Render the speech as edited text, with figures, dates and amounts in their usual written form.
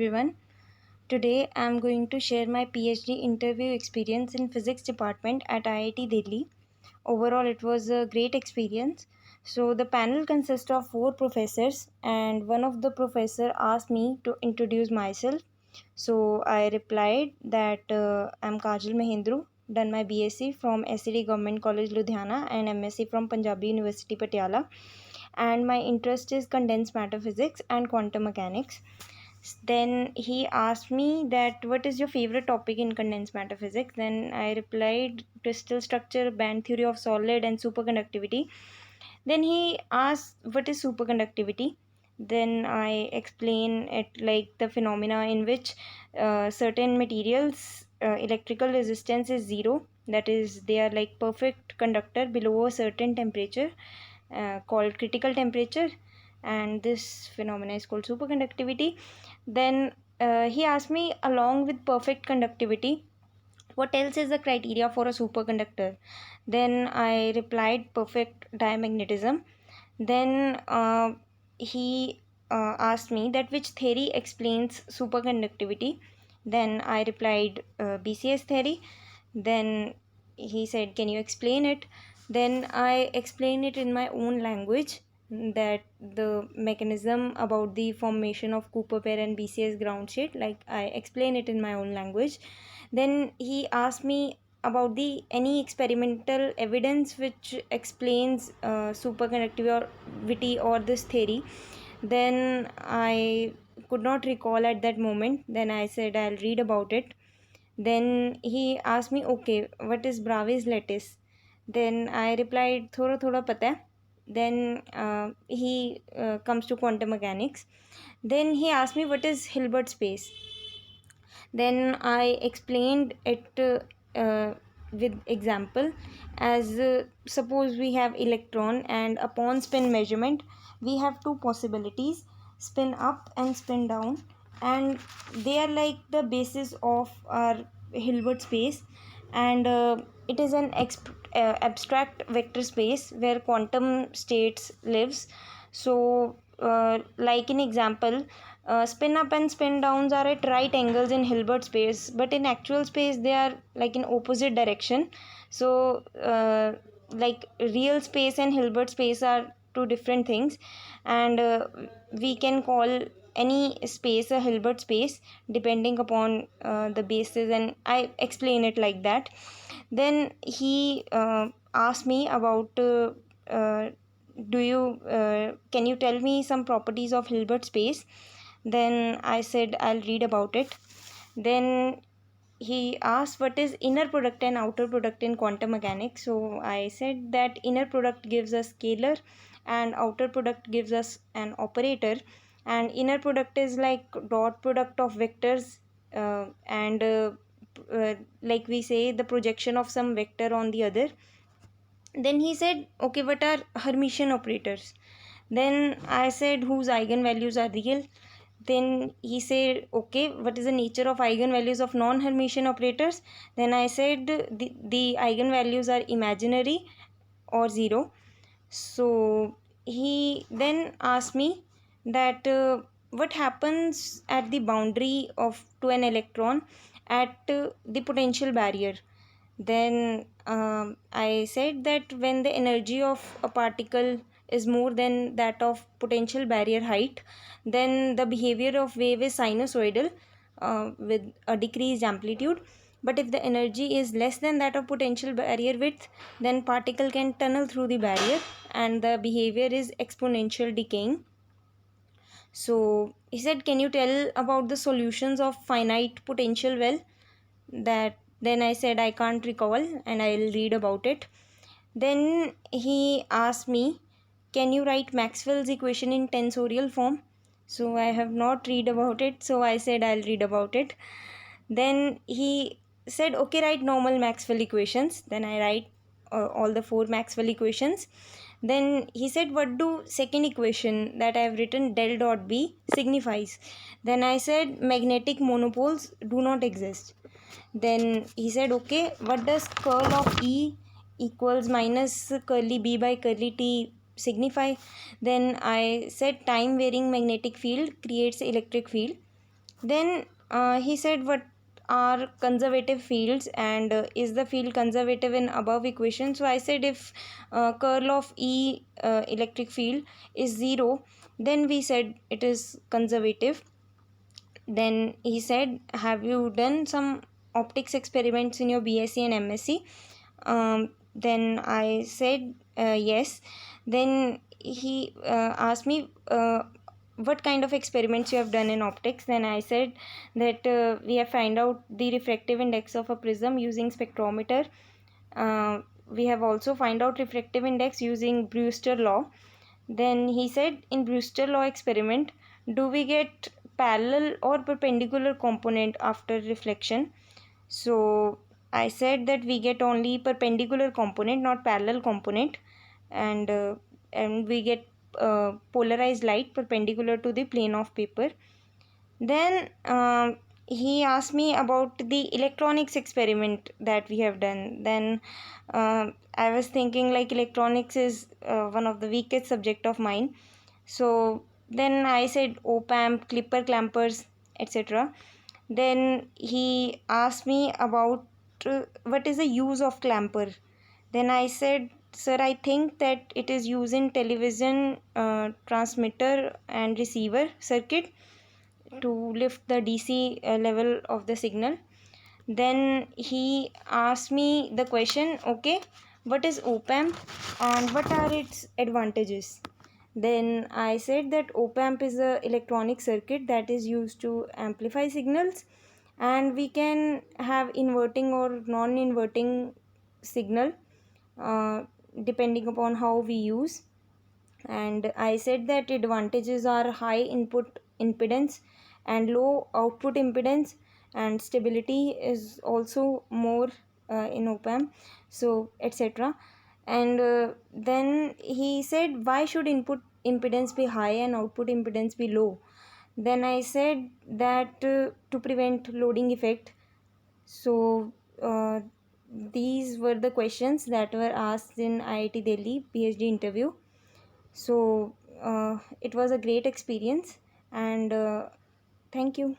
everyone. Today I am going to share my PhD interview experience in physics department at IIT Delhi. Overall, it was a great experience. So the panel consists of four professors, and one of the professor asked me to introduce myself. So I replied that I'm Kajal Mahindru, done my BSc from SCD Government College Ludhiana and MSc from Punjabi University Patiala, and my interest is condensed matter physics and quantum mechanics. Then he asked me that what is your favorite topic in condensed matter physics. Then I replied crystal structure, band theory of solid, and superconductivity. Then he asked what is superconductivity. Then I explain it like the phenomena in which certain materials electrical resistance is zero, that is they are like perfect conductor below a certain temperature called critical temperature, and this phenomena is called superconductivity. Then he asked me, along with perfect conductivity, what else is the criteria for a superconductor? Then I replied perfect diamagnetism. Then he asked me that which theory explains superconductivity. Then I replied BCS theory. Then he said, can you explain it? Then I explained it in my own language, that the mechanism about the formation of Cooper pair and BCS ground state, like I explain it in my own language. Then he asked me about the any experimental evidence which explains superconductivity or this theory. Then I could not recall at that moment. Then I said I'll read about it. Then he asked me, okay, what is Bravais lattice? Then I replied, thoda thoda pata hai. Then he comes to quantum mechanics. Then he asked me, what is Hilbert space? Then I explained it with example, as suppose we have electron, and upon spin measurement we have two possibilities, spin up and spin down, and they are like the basis of our Hilbert space. And it is an abstract vector space where quantum states lives. So like in example, spin up and spin downs are at right angles in Hilbert space, but in actual space they are like in opposite direction. So like real space and Hilbert space are two different things, and we can call any space a Hilbert space depending upon the basis, and I explain it like that. Then he asked me about do you can you tell me some properties of Hilbert space? Then I said I'll read about it. Then he asked what is inner product and outer product in quantum mechanics. So I said that inner product gives us scalar and outer product gives us an operator. And inner product is like dot product of vectors, and like we say the projection of some vector on the other. Then he said, okay, what are Hermitian operators? Then I said, whose eigenvalues are real? Then he said, okay, what is the nature of eigenvalues of non-Hermitian operators? Then I said, the eigenvalues are imaginary or zero. So he then asked me that what happens at the boundary of to an electron at the potential barrier. Then I said that when the energy of a particle is more than that of potential barrier height, then the behavior of wave is sinusoidal with a decreased amplitude. But if the energy is less than that of potential barrier width, then particle can tunnel through the barrier and the behavior is exponential decaying. So he said, can you tell about the solutions of finite potential well? That then I said I can't recall and I'll read about it. Then he asked me, can you write Maxwell's equation in tensorial form? So I have not read about it, so I said I'll read about it. Then he said, okay, write normal Maxwell equations. Then I write all the four Maxwell equations. Then he said, what do second equation that I have written del dot B signifies? Then I said, magnetic monopoles do not exist. Then he said, okay, what does curl of E equals minus curly B by curly T signify? Then I said, time varying magnetic field creates electric field. Then he said, what are conservative fields, and is the field conservative in above equation? So I said, if curl of E electric field is 0, then we said it is conservative. Then he said, have you done some optics experiments in your BSc and MSc? Then I said yes. Then he asked me what kind of experiments you have done in optics. Then I said that we have found out the refractive index of a prism using spectrometer. We have also find out refractive index using Brewster law. Then he said, in Brewster law experiment, do we get parallel or perpendicular component after reflection? So I said that we get only perpendicular component, not parallel component, and we get polarized light perpendicular to the plane of paper. Then he asked me about the electronics experiment that we have done. Then I was thinking like electronics is one of the weakest subject of mine. So then I said op-amp, clipper clampers, etc. Then he asked me about what is the use of clamper. Then I said, sir, I think that it is used in television transmitter and receiver circuit to lift the DC level of the signal. Then he asked me the question, okay, what is op-amp and what are its advantages? Then I said that op-amp is a electronic circuit that is used to amplify signals, and we can have inverting or non-inverting signal uh, depending upon how we use. And I said that advantages are high input impedance and low output impedance, and stability is also more in op-amp, so etc. And then he said, why should input impedance be high and output impedance be low? Then I said that to prevent loading effect. So these were the questions that were asked in IIT Delhi PhD interview. So it was a great experience, and thank you.